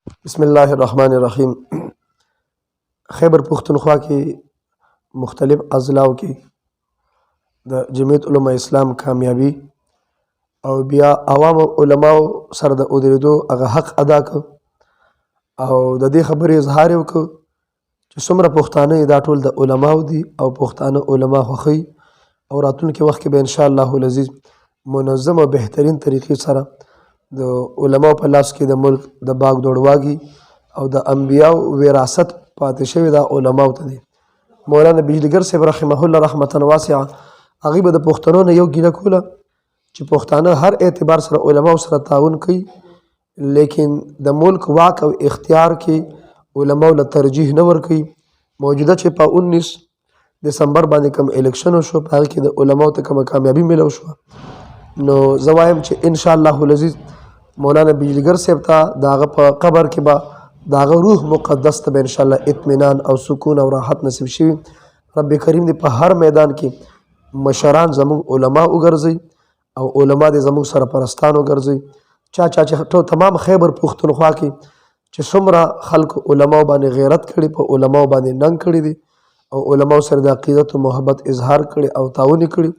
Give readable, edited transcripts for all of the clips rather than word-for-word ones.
بسم الله الرحمن الرحیم. خیبر پختونخوا کې مختلف اضلاعو کې د جمعیت علماء اسلام کامیابی او بیا عوام علماو سره د ودرېدو هغه حق ادا کړ او د دې خبرې اظهار یې وکړ چې څومره پښتانه دا ټول د علماو دي او پښتانه علما خوښوي او راتلونکي وخت کې به انشاءالله العزیز منظم او بهترین طریقې سره د علماو په لاس کې د ملک د باغ دوړواږي او د انبیاو وراثت پاتې شوی دا علماو ته دی. مولانا بجلیګر صاحب رحمه الله رحمتا واسعه هغوی به د پښتنو نه یو ګیله کوله چې پښتانه هر اعتبار سره علماو سره تعاون کوي، لیکن د ملک واک او اختیار کې علماو له ترجیح نه ورکوي. موجوده چې په 19 دسمبر باندې کوم الیکشن وشو په هغې کې د علماو ته کومه کامیابي میلو شوه، نو زه وایم چې انشاءالله العزیز مولانا بجلیګر صاحب ته د هغه په قبر کې به د هغه روح مقدس ته به انشاءالله اطمینان او سکون او راحت نصیب شوي. رب کریم دې په هر میدان کې مشران زموږ علما وګرځوي او علما دې زموږ سرپرستان وګرځوي. چې تمام خیبر پښتونخوا کې چې څومره خلکو علماو باندې غیرت کړي، په علماو باندې ننګ کړي دي او علماو سره د عقیدت او محبت اظهار کړي او تعاون کړي.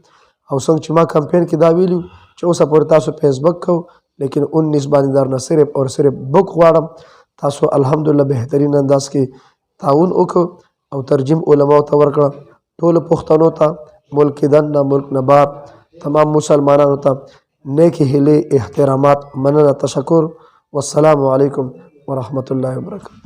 او څنګه چې ما کمپین کې دا ویلو چې اوسه پورې تاسو فیسبوک کو، لیکن 19 باندې درنه صرف اور صرف بک غواړم تاسو الحمدلله بهترین انداز کې تعاون وکړو او ترجیم علماو ته ورکړه. ټولو پښتنو ته ملک دننه ملک نه بار تمام مسلمانانو ته نیکې هیلې احترامات مننه تشکر. والسلام علیکم ورحمة الله وبرکاته.